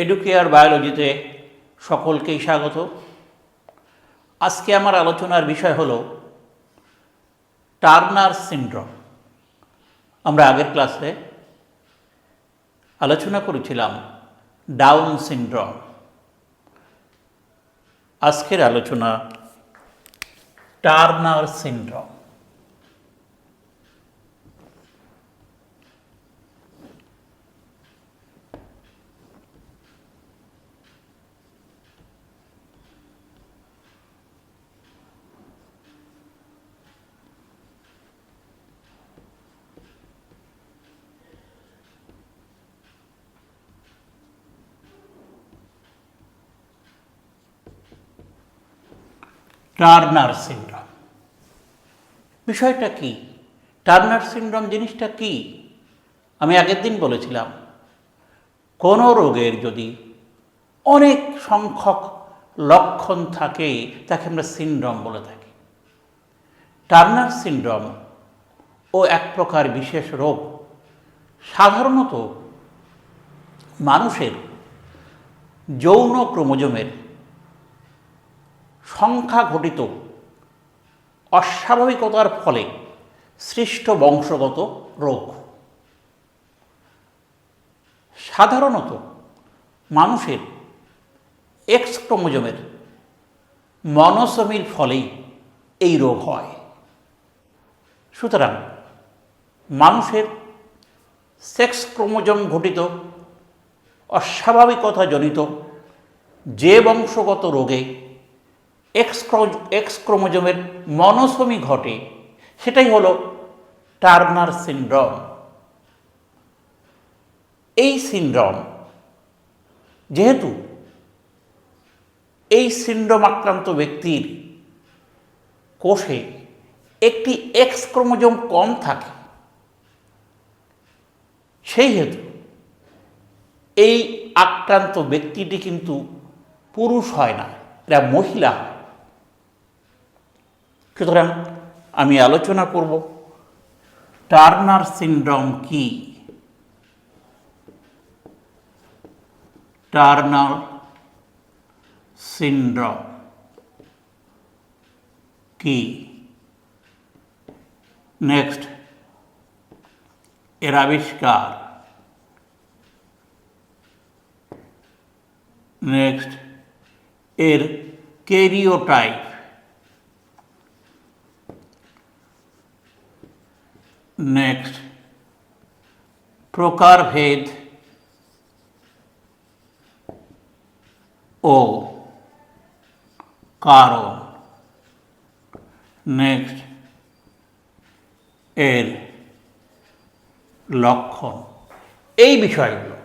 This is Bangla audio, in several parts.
এডুকেয়ার বায়োলজিতে সকলকেই স্বাগত। আজকে আমার আলোচনার বিষয় হলো টার্নার সিনড্রোম। আমরা আগের ক্লাসে আলোচনা করেছিলাম ডাউন সিনড্রোম। আজকের আলোচনা টার্নার সিনড্রোম। টার্নার সিনড্রোম বিষয়টা কি? টার্নার সিনড্রোম জিনিসটা কি? আমি আগের দিন বলেছিলাম, কোনো রোগের যদি অনেক সংখ্যক লক্ষণ থাকে তাকে আমরা সিনড্রোম বলে থাকি। টার্নার সিনড্রোম ও এক প্রকার বিশেষ রোগ। সাধারণত মানুষের যৌন ক্রোমোজোমের সংখ্যা ঘটিত অস্বাভাবিকতার ফলে সৃষ্ট বংশগত রোগ। সাধারণত মানুষের এক্স ক্রোমোজোমের মনোসোমির ফলেই এই রোগ হয়। সুতরাং মানুষের সেক্স ক্রোমোজোম ঘটিত অস্বাভাবিকতাজনিত যে বংশগত রোগে এক্স ক্রোমোজোমের মনোসোমি ঘটে সেটাই হলো টার্নার সিনড্রোম। এই সিনড্রোম যেহেতু এই সিনড্রোম আক্রান্ত ব্যক্তির কোষে একটি এক্স ক্রোমোজোম কম থাকে, সেই হেতু এই আক্রান্ত ব্যক্তিটি কিন্তু পুরুষ হয় না, এরা মহিলা হয়। সুতরাং আমি আলোচনা করব টার্নার সিনড্রোম কি। টার্নার সিনড্রোম কি? নেক্সট, এর আবিষ্কার। নেক্সট, এর ক্যারিওটাইপ। নেক্সট, প্রকারভেদ ও কারণ। নেক্সট, এর লক্ষণ। এই বিষয়গুলো।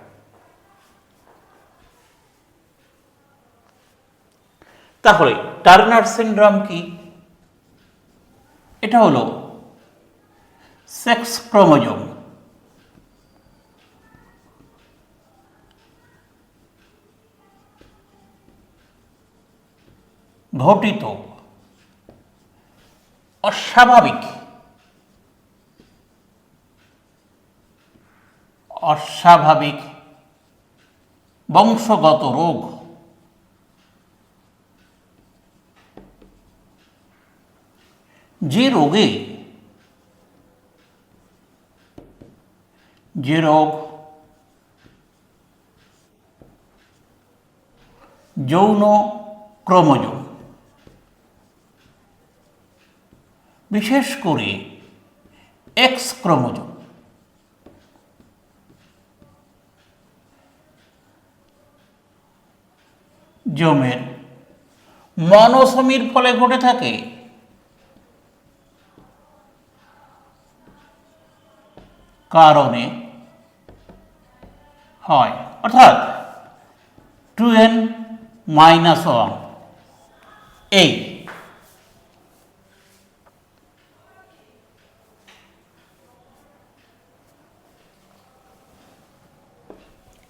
তাহলে টার্নার সিনড্রোম কি? এটা হলো সেক্স ক্রোমোজোম ঘটিত অস্বাভাবিক বংশগত রোগ। যে রোগ যৌন ক্রোমোজোম, বিশেষ করে এক্স ক্রোমোজোম জোমের মনোসোমির ফলে ঘটে থাকে, কারণে হয়। অর্থাৎ 2n-1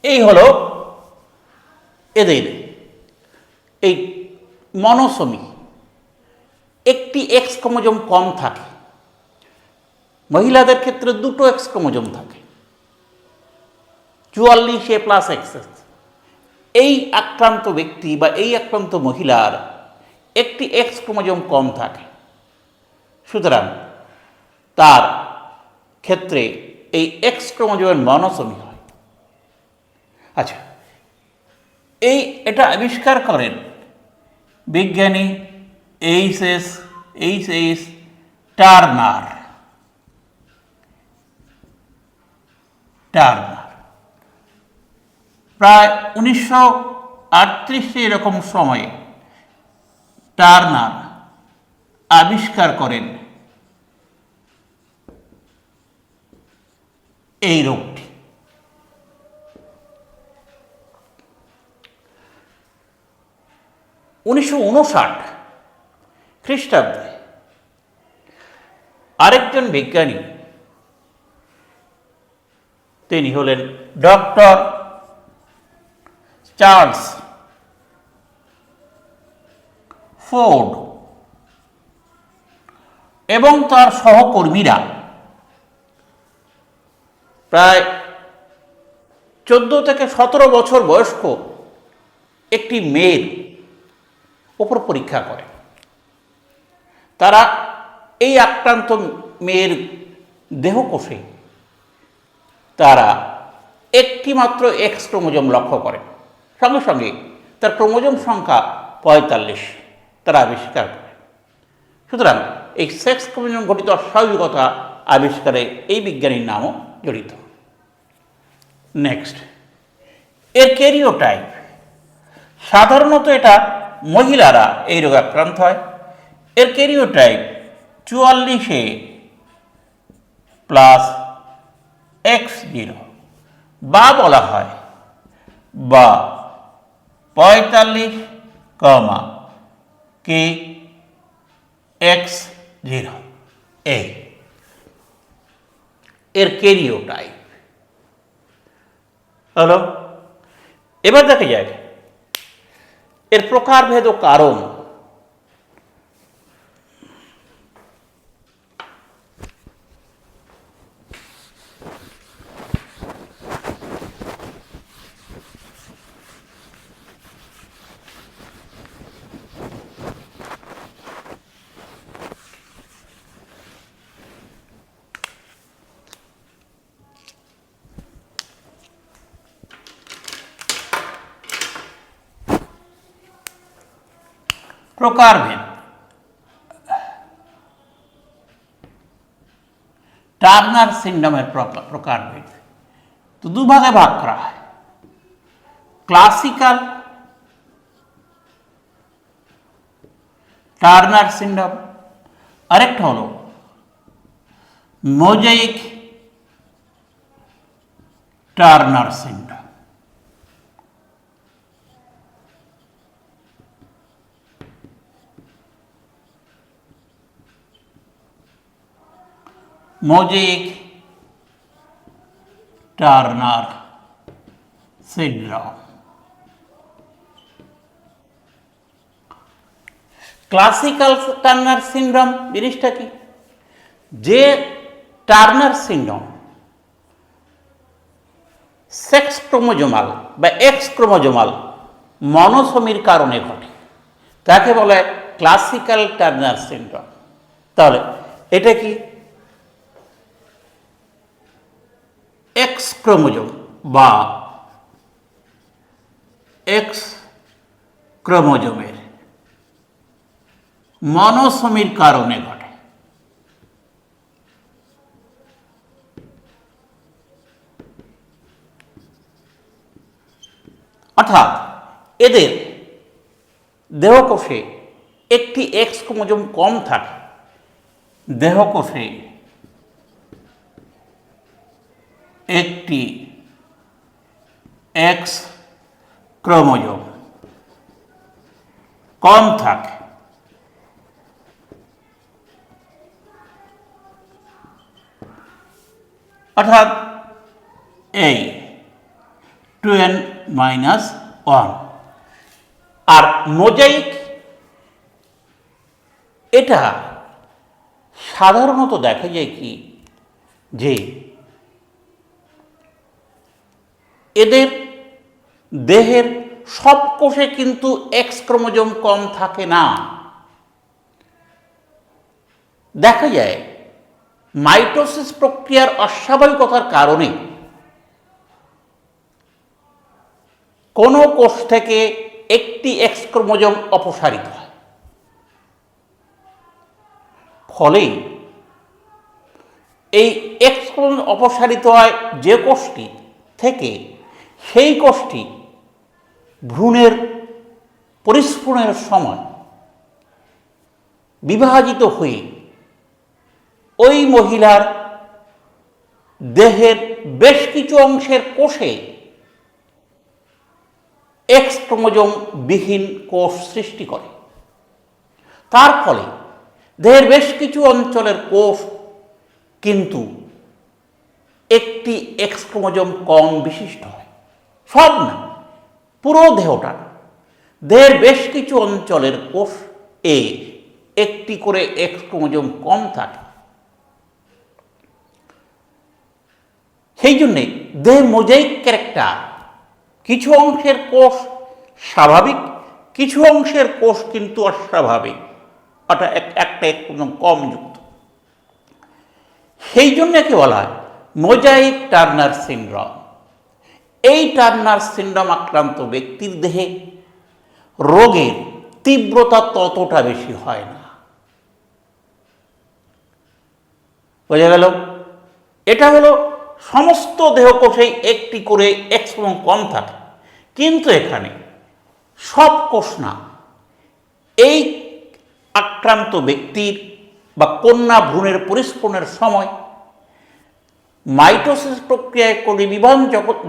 এই হলো এদের এই মনোসোমি। একটি এক্স ক্রোমোজোম কম থাকে। মহিলাদের ক্ষেত্রে দুটো এক্স ক্রোমোজোম থাকে, 44A+XX। এই আক্রান্ত ব্যক্তি বা এই আক্রান্ত মহিলার একটি এক্স ক্রোমোজোম কম থাকে, সুতরাং তার ক্ষেত্রে এই এক্স ক্রোমোজোমের মনোসমি হয়। আচ্ছা, এটা আবিষ্কার করেন বিজ্ঞানী এইচ.এস. টার্নার। প্রায় 1938 এরকম সময়ে টার্নার আবিষ্কার করেন এই রোগটি। 1959 খ্রিস্টাব্দে আরেকজন বিজ্ঞানী, তিনি হলেন ডক্টর চার্লস ফোর্ড এবং তার সহকর্মীরা প্রায় 14 থেকে 17 বছর বয়স্ক একটি মেয়ের উপর পরীক্ষা করে। তারা এই আক্রান্ত মেয়ের দেহকোষে তারা একটি মাত্র এক্স ক্রোমোজোম লক্ষ্য করে, সঙ্গে সঙ্গে তার ক্রোমোজোম সংখ্যা 45 তারা আবিষ্কার করে। সুতরাং এই সেক্স ক্রোমোজোম ঘটিত অস্বাভাবিকতা আবিষ্কারে এই বিজ্ঞানীর নামও জড়িত। নেক্সট, এর ক্যারিওটাইপ। সাধারণত এটা মহিলারা এই রোগে আক্রান্ত হয়। এর ক্যারিওটাইপ 44A প্লাস X0 বা বলা হয় বা 45, KX0 এর ক্যারিওটাইপ হলো। এবার দেখা যায় এর প্রকারভেদ ও কারণ। প্রকারভেদ। টার্নার সিন্ড্রোমের প্রকারভেদ তো দুভাগে ভাগ করা হয়। ক্লাসিক্যাল টার্নার সিন্ড্রোম, আরেকটা হলো mosaic Turner syndrome. Mosaic Turner syndrome. Classical Turner syndrome জিনিসটা কি? যে টার্নার সিন্ড্রোম সেক্স ক্রোমোজোমাল বা এক্স ক্রোমোজোমাল মনোসমির কারণে ঘটে, তাকে বলে ক্লাসিক্যাল টার্নার সিন্ড্রোম। তাহলে এটা কি? এক্স ক্রোমোজোম বা এক্স ক্রোমোজোমের মনোসমির কারণে ঘটে। অর্থাৎ এদের দেহকোষে একটি এক্স ক্রোমোজোম কম থাকে, দেহকোষে একটি এক্স ক্রোমোজোম কম থাকে। অর্থাৎ এই 2n-1। আর মোজাইক এটা সাধারণত দেখা যায় কি যে এদের দেহের সব কোষে কিন্তু এক্স ক্রোমোজোম কম থাকে না। দেখা যায় মাইটোসিস প্রক্রিয়ার অস্বাভাবিকতার কারণে কোনো কোষ থেকে একটি এক্স ক্রোমোজোম অপসারিত হয়, ফলে এই এক্স ক্রোমোজোম অপসারিত হয় যে কোষটি থেকে, সেই কোষটি ভ্রূণের পরিস্ফুরণের সময় বিভাজিত হয়ে ওই মহিলার দেহের বেশ কিছু অংশের কোষে এক্স ক্রোমোজোম বিহীন কোষ সৃষ্টি করে। তার ফলে দেহের বেশ কিছু অঞ্চলের কোষ কিন্তু একটি এক্স ক্রোমোজোম কম বিশিষ্ট হয়, সব না, পুরো দেহটা। দেহের বেশ কিছু অঞ্চলের কোষ একটি করে এক্স ক্রোমোজোম কম থাকে। সেই জন্যে দেহের মোজাইক ক্যারেক্টার, কিছু অংশের কোষ স্বাভাবিক, কিছু অংশের কোষ কিন্তু অস্বাভাবিক, অর্থাৎ একটা একদম কম যুক্ত। সেই জন্য একে বলা হয় মোজাইক টার্নার সিনড্রোম। এই টার্নার সিনড্রোম আক্রান্ত ব্যক্তির দেহে রোগের তীব্রতা ততটা বেশি হয় না। বোঝা গেল? এটা হলো সমস্ত দেহকোষেই একটি করে এক্স ক্রোমোজোম কম থাকে, কিন্তু এখানে সব কোষ না। এই আক্রান্ত ব্যক্তির বা কন্যা ভ্রূণের পরিস্ফুরণের সময় মাইটোসিস প্রক্রিয়ায় কোষী বিভাজন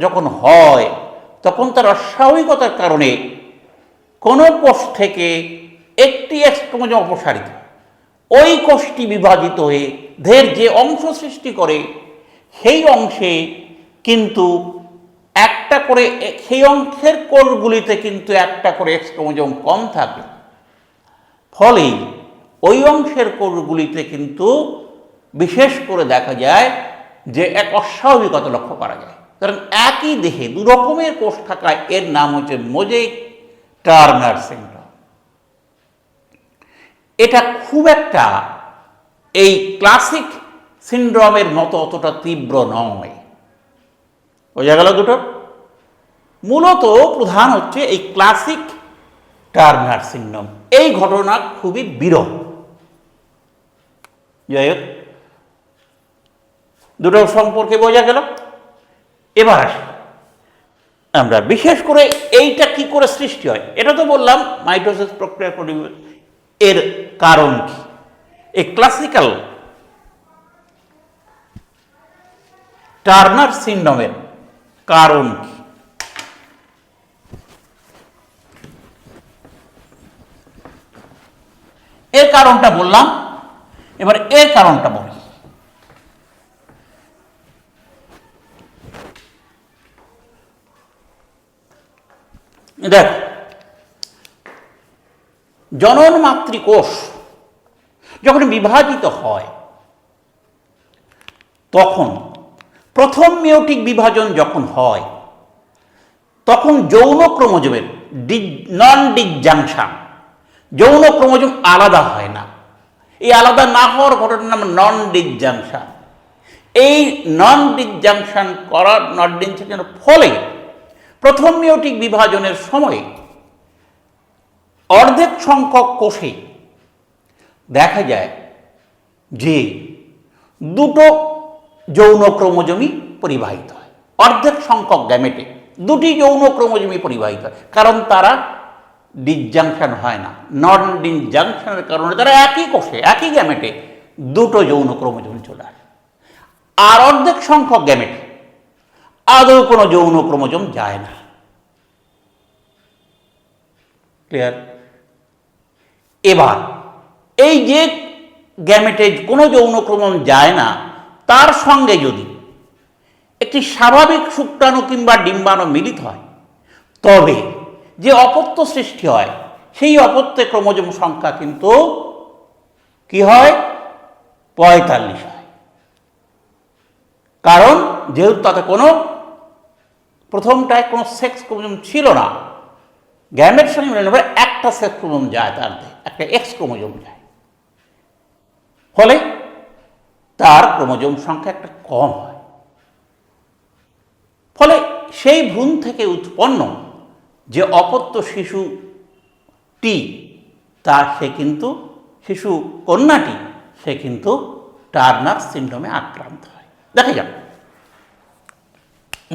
যখন হয়, তখন তার অস্বাভাবিকতার কারণে কোনো কোষ থেকে একটি এক্স ক্রোমোজোম অপসারিত, ওই কোষটি বিভাজিত হয়ে দেহের যে অংশ সৃষ্টি করে, সেই অংশে কিন্তু একটা করে, সেই অংশের কোষগুলিতে কিন্তু একটা করে এক্স ক্রোমোজোম কম থাকে। ফলে ওই অংশের কোষগুলিতে কিন্তু বিশেষ করে দেখা যায় যে এক অস্বাভাবিকতা লক্ষ্য করা যায়। কারণ একই দেহে দু রকমের কোষ থাকায় এর নাম হচ্ছে মোজাইক টার্নার সিনড্রোম। এটা খুব একটা এই ক্লাসিক সিনড্রোমের মতো অতটা তীব্র নয়। বোঝা গেল দুটো? মূলত প্রধান হচ্ছে এই ক্লাসিক টার্নার সিনড্রোম। এই ঘটনা খুবই বিরল। যাই হোক, দুটো সম্পর্কে বোঝা গেল। এবার আসি আমরা বিশেষ করে এইটা কি করে সৃষ্টি হয়। এটা তো বললাম মাইটোসিস প্রক্রিয়া, এর কারণ কি, এই ক্লাসিক্যাল টার্নার সিনড্রোমের কারণ কি। এর কারণটা বললাম, এবার এর কারণটা বলি। দেখ, জনন মাতৃকোষ যখন বিভাজিত হয়, তখন প্রথম মেয়োটিক বিভাজন যখন হয়, তখন যৌন ক্রোমোজোমের নন ডিসজাংশন, যৌন ক্রোমোজোম আলাদা হয় না। এই আলাদা না হওয়ার ঘটনার নাম নন ডিসজাংশন। এই নন ডিসজাংশনের ফলে প্রথম মেয়োটিক বিভাজনের সময়ে অর্ধেক সংখ্যক কোষে দেখা যায় যে দুটো যৌন ক্রোমোজোমই পরিবাহিত হয়। অর্ধেক সংখ্যক গ্যামেটে দুটি যৌন ক্রোমোজোমই পরিবাহিত হয়, কারণ তারা ডিসজাংশন হয় না। নন ডিসজাংশনের কারণে তারা একই কোষে, একই গ্যামেটে দুটো যৌন ক্রোমোজোম চলে আসে। আর অর্ধেক সংখ্যক গ্যামেটে আদৌ কোনো যৌন ক্রোমোজোম যায় না। ক্লিয়ার? এবার এই যে গ্যামেটে কোনো যৌন ক্রোমোজোম যায় না, তার সঙ্গে যদি একটি স্বাভাবিক শুক্রাণু কিংবা ডিম্বাণু মিলিত হয়, তবে যে অপত্য সৃষ্টি হয়, সেই অপত্যে ক্রোমোজোম সংখ্যা কিন্তু কি হয়? 45 হয়। কারণ যেহেতু তাতে কোনো প্রথমটায় কোনো সেক্স ক্রোমোজোম ছিল না, গ্যামেটের সঙ্গে মিলনের পরে একটা সেক্স ক্রোমোজোম যায়, তার একটা এক্স ক্রোমোজোম যায়, ফলে তার ক্রোমোজোম সংখ্যা একটা কম হয়। ফলে সেই ভ্রূণ থেকে উৎপন্ন যে অপত্য শিশুটি, সে কিন্তু শিশু কন্যাটি, সে কিন্তু টার্নার সিনড্রোমে আক্রান্ত হয়। দেখা যাক,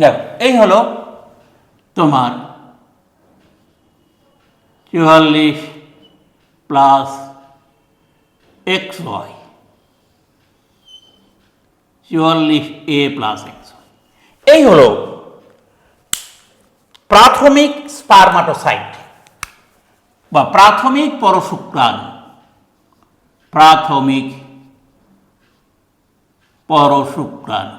দেখো এই হলো তোমার 44 plus XY, 44A plus XY। এই হলো প্রাথমিক স্পারমাটোসাইট বা প্রাথমিক পরশুক্রাণু। প্রাথমিক পরশুক্রাণু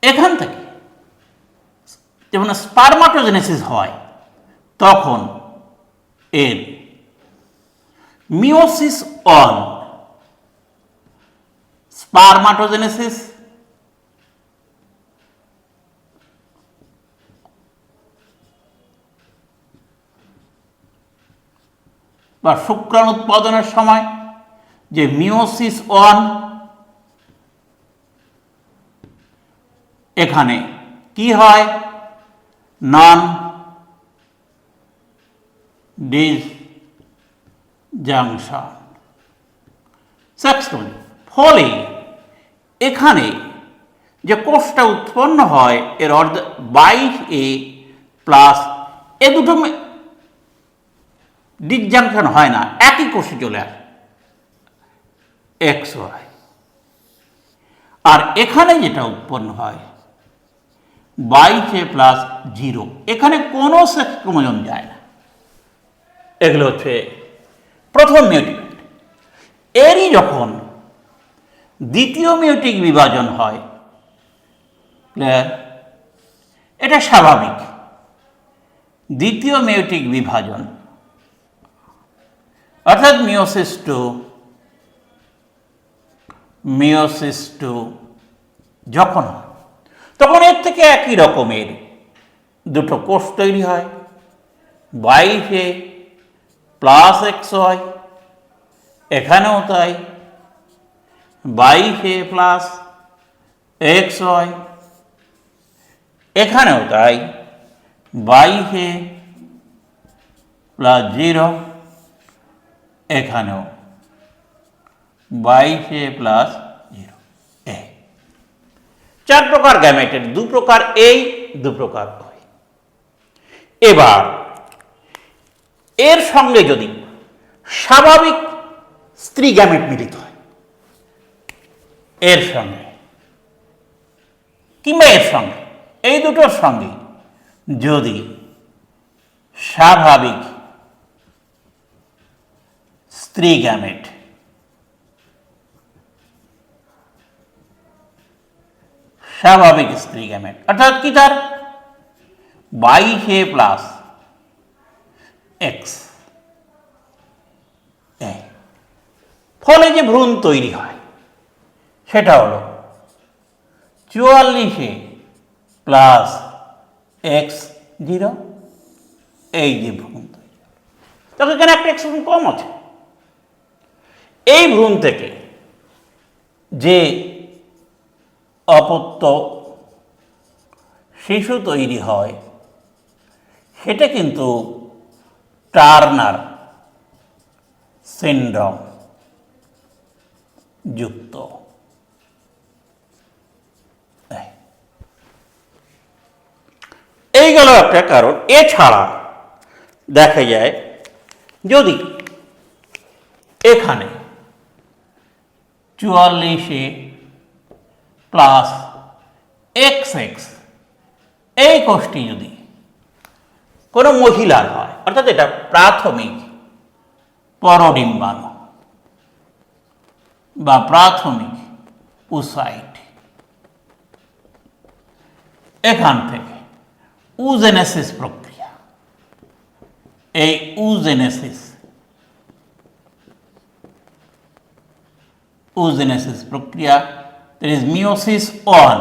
এখান থেকে যখন স্পারমাটোজেনেসিস হয় তখন এর মিওসিস অন, স্পারমাটোজেনেসিস বা শুক্রাণু উৎপাদনের সময় যে মিওসিস ওয়ান, এখানে কি হয়, নন ডিসজাংশন সেক্স ক্রোমোজোম। ফলে এখানে যে কোষটা উৎপন্ন হয় এর 22A প্লাস, এ দুটো ডিসজাংশন হয় না, একই কোষে চলে আসে XY। আর এখানে যেটা উৎপন্ন হয় 22A প্লাস 0, এখানে কোনো সেক্স ক্রোমোজোম যায় না। এগুলো হচ্ছে প্রথম মিউটেট। এরই যখন দ্বিতীয় মিউটিক বিভাজন হয়, এটা স্বাভাবিক। দ্বিতীয় মিউটিক বিভাজন অর্থাৎ মিওসিস টু যখন হয়, তখন এর থেকে একই রকমের দুটো কোষ তৈরি হয়, 22A প্লাস XY, এখানেও তাই 22A প্লাস XY, এখানেও তাই 22A প্লাস 0, এখানেও 22A প্লাস 0। চার প্রকার গ্যামেটের, দু প্রকার এই, দু প্রকার ওই। এবার এর সঙ্গে যদি স্বাভাবিক স্ত্রী গ্যামেট মিলিত হয়, এর সঙ্গে কিংবা এর সঙ্গে, এই দুটোর সঙ্গে যদি স্বাভাবিক স্ত্রী গ্যামেট অর্থাৎ কি, তার 22A প্লাস X, ফলে যে ভ্রূণ তৈরি হয় সেটা হলো 44A প্লাস X0, এই যে ভ্রূণ তৈরি হয়, তখন এখানে একটা X কম আছে। এই ভ্রূণ থেকে যে অপত্য শিশু তৈরি হয় সেটা কিন্তু টার্নার সিনড্রোম যুক্ত। এই গেল একটা কারণ। এছাড়া দেখা যায় যদি এখানে 44A প্লাস XX, এই কোষটি যদি কোনো মহিলার হয়, অর্থাৎ এটা প্রাথমিক পরডিম্বাণু বা প্রাথমিক উসাইট, এখান থেকে উজেনেসিস প্রক্রিয়া, এই উজেনেসিস প্রক্রিয়া, there is meiosis 1,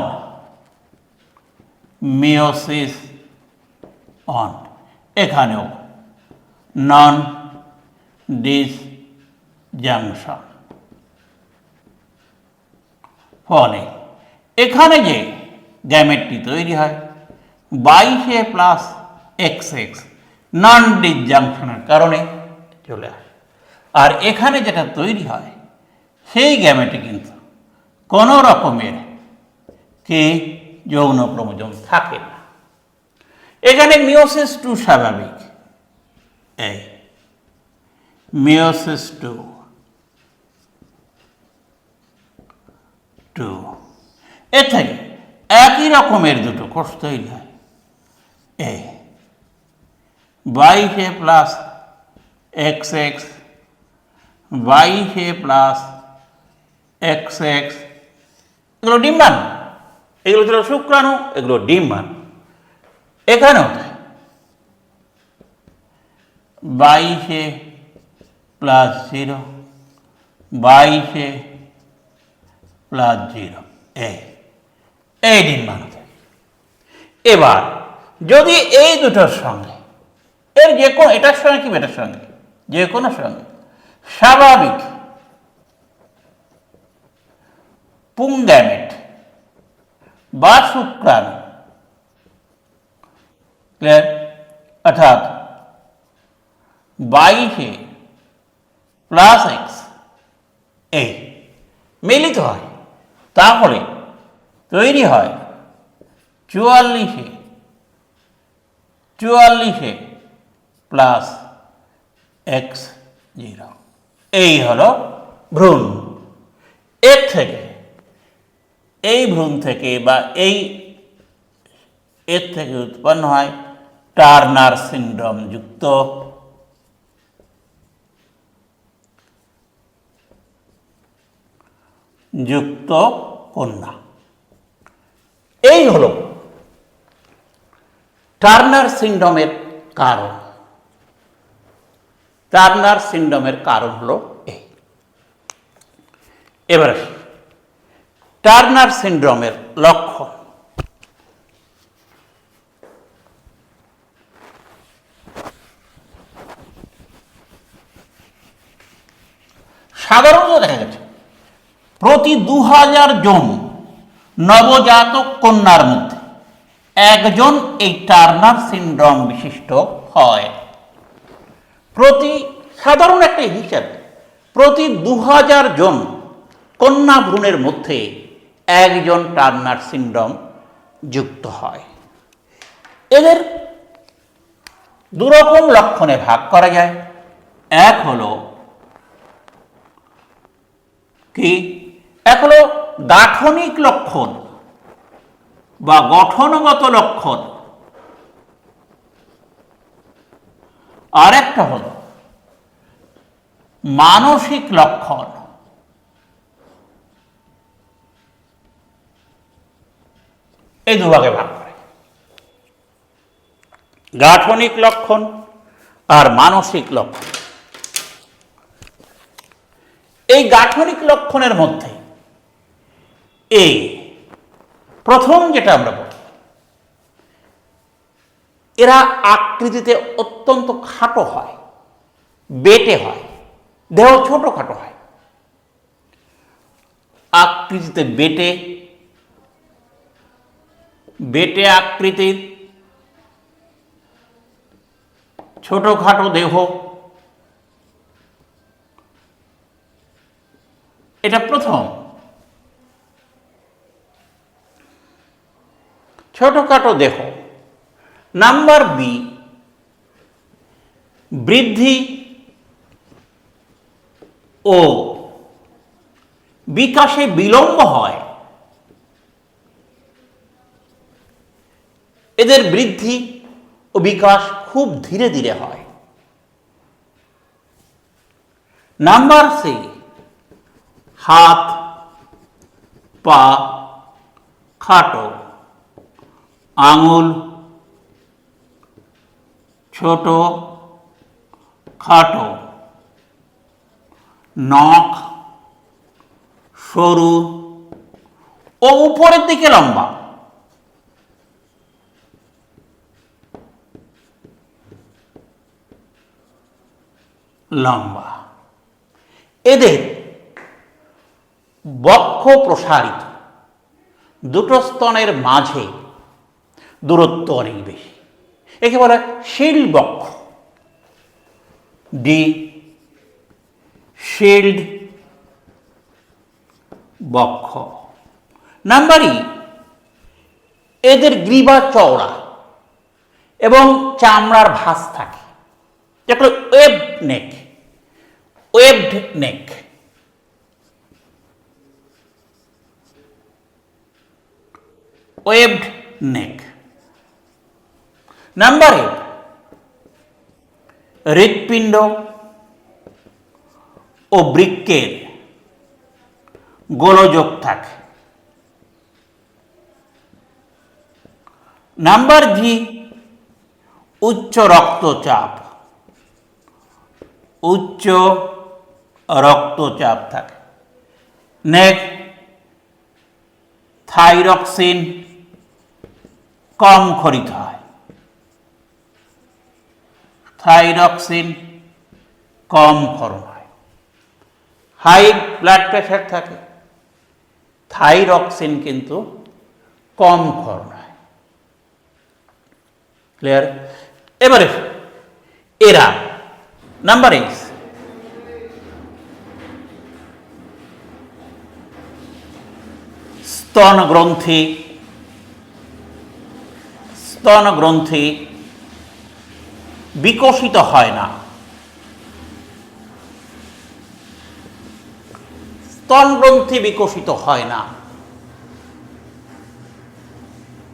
meiosis on, এখানেও নন ডিসজাংশন। ফলে এখানে যে গ্যামেটটি তৈরি হয় 22A প্লাস XX নন ডিসজাংশনের কারণে চলে আসে, আর এখানে যেটা তৈরি হয় সেই গ্যামেটে কিন্তু কোনো রকমের কি যৌন ক্রোমোজোম থাকে না। এখানে মিওসিস টু স্বাভাবিক, এই মিওসিস টু এর থেকে একই রকমের দুটো কোষ তৈরি হয়, এই 22A plus XX 22A plus XX, এগুলো ডিম্বাণু, এগুলো ছিল শুক্রাণু, এগুলো ডিম্বাণু। এখানেও তাই 22A প্লাস 0 22A প্লাস 0, এই ডিম্বাণু। এবার যদি এই দুটোর সঙ্গে এর যে কোনো, এটার সঙ্গে কি এটার সঙ্গে যে কোনো সঙ্গে স্বাভাবিক পুংগ্যামেট বা শুক্রাণু, অর্থাৎ 22A প্লাস X এই মিলিত হয়, তাহলে তৈরি হয় 44A প্লাস X0। এই হলো ভ্রূণ। এর থেকে, এই ভ্রূণ থেকে বা এর থেকে উৎপন্ন হয় টার্নার সিনড্রোম যুক্ত কন্যা। এই হলো টার্নার সিনড্রোমের কারণ। টার্নার সিনড্রোমের কারণ হলো এই। এবারে টার্নার সিনড্রোমের লক্ষণ। সাধারণত দেখা গেছে প্রতি 2000 জন নবজাতক কন্যার মধ্যে একজন এই টার্নার সিনড্রোম বিশিষ্ট হয়। সাধারণ একটা হিসাব, প্রতি 2000 জন কন্যা ভ্রূণের মধ্যে একজন টার্নার সিনড্রোম যুক্ত হয়। এদের দুরকম লক্ষণে ভাগ করা যায়। এক হলো কি, এক হলো গাঠনিক লক্ষণ বা গঠনগত লক্ষণ, আর একটা হলো মানসিক লক্ষণ। এই দুভাগে ভাগ করে, গাঠনিক লক্ষণ আর মানসিক লক্ষণ। এই গাঠনিক লক্ষণের মধ্যে এই প্রথম যেটা আমরা বলি, এরা আকৃতিতে অত্যন্ত খাটো হয়, বেটে হয়, দেহ ছোটখাটো হয়, আকৃতিতে বেটে আকৃতির, ছোটখাটো দেহ। এটা প্রথম, ছোটখাটো দেহ। নাম্বার বি, বৃদ্ধি ও বিকাশে বিলম্ব হয়। এদের বৃদ্ধি ও বিকাশ খুব ধীরে ধীরে হয়। নাম্বার সি, হাত পা খাটো, আঙুল ছোট খাটো, নখ সরু ও উপরের দিকে লম্বা। লম্বা। এদের বক্ষ প্রসারিত, দুটো স্তনের মাঝে দূরত্ব অনেক বেশি, একে বলা হয় শিল্ড বক্ষ, ডি শিল্ড বক্ষ। নাম্বার ই, এদের গ্রীবা চওড়া এবং চামড়ার ভাঁজ থাকে, যেটা ওয়েবড নেক, ওয়েবড নেক। ওয়েবড নেক। নাম্বার 8, হৃৎপিণ্ড ও বৃক্কের গোলযোগ থাকে। নাম্বার জি, উচ্চ রক্তচাপ, উচ্চ রক্তচাপ থাকে। নেক থাইরক্সিন কম ক্ষরিত হয়, থাইরক্সিন কম ক্ষরণ হয়। হাই ব্লাড প্রেশার থাকে, থাইরক্সিন কিন্তু কম ক্ষরণ হয়। ক্লিয়ার? এবারে এরা নাম্বার 8, স্তন গ্রন্থি, স্তন গ্রন্থি বিকশিত হয় না। স্তন গ্রন্থি বিকশিত হয় না,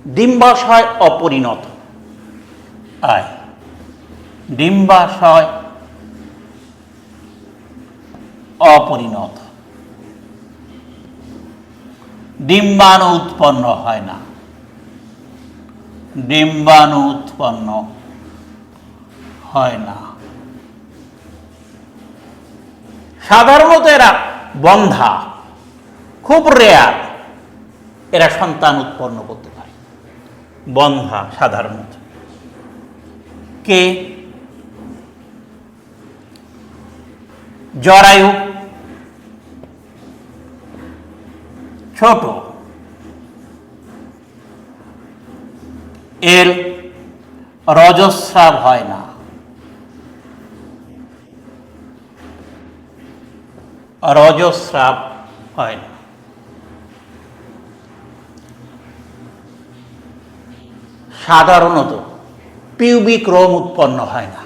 ডিম্বাশয় অপরিণত। ডিম্বাশয় অপরিণত, ডিম্বাণু উৎপন্ন হয় না, ডিম্বাণু উৎপন্ন হয় না। সাধারণত এরা বন্ধ্যা, খুব রেয়ার এরা সন্তান উৎপন্ন করতে পারে। বন্ধ্যা সাধারণত। কে? জরায়ু ছোট, এর রজস্রাব হয় না, রজস্রাব হয় না। সাধারণত পিউবিক রোম উৎপন্ন হয় না,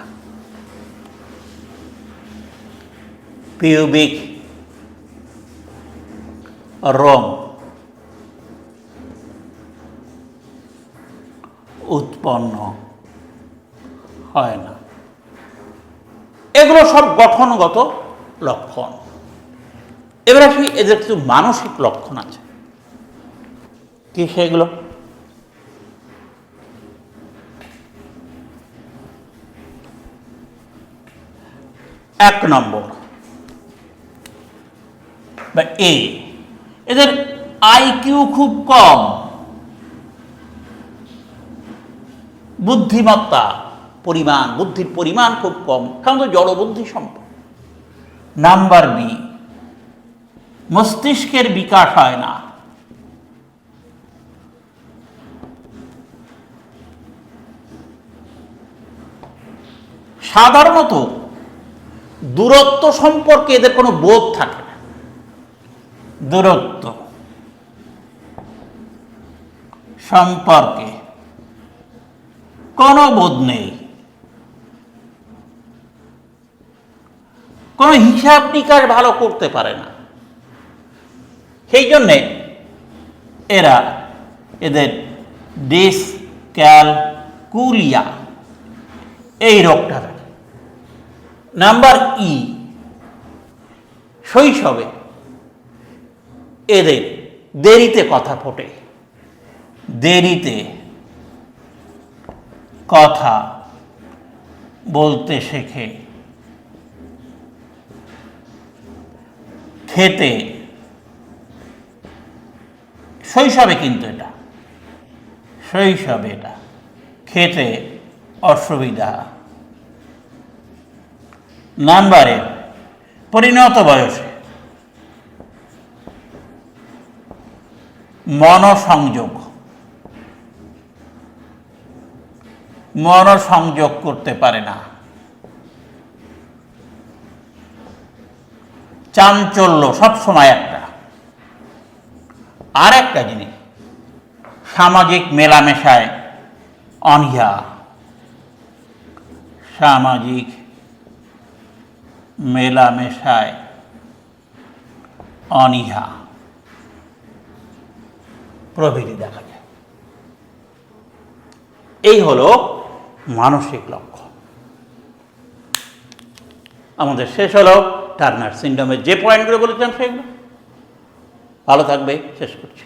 পিউবিক রোম উৎপন্ন হয় না। এগুলো সব গঠনগত লক্ষণ। এবার আসি এদের কিছু মানসিক লক্ষণ আছে। কি সেগুলো? 1 নম্বর বা এ, এদের আইকিউ খুব কম, বুদ্ধিমত্তা পরিমাণ, বুদ্ধির পরিমাণ খুব কম, সাধারণত জড়বুদ্ধি সম্পন্ন। নাম্বার বি, মস্তিষ্কের বিকাশ হয় না। সাধারণত দূরত্ব সম্পর্কে এদের কোনো বোধ থাকে না, দূরত্ব সম্পর্কে কোনো বোধ নেই, কোনো হিসাব নিকাশ ভালো করতে পারে না। সেই জন্যে এদের ডিসক্যালকুলিয়া এই রোগটা থাকে। নাম্বার ই, শৈশবে এদের দেরিতে কথা ফোটে, দেরিতে কথা বলতে শেখে, খেতে শৈশবে, কিন্তু এটা শৈশবে খেতে অসুবিধা নাম্বারে পরিণত বয়সে মনোসংযোগ করতে পারে না, চাঞ্চল্য সবসময় একটা। আর একটা জিনিস, সামাজিক মেলামেশায় অনীহা, সামাজিক মেলামেশায় অনীহা প্রভৃতি দেখা যায়। এই হলো মানসিক লক্ষণ। আমাদের শেষ হলো টার্নার সিনড্রোমের যে পয়েন্টগুলো বলেছিলাম সেগুলো। ভালো থাকবে, শেষ করছি।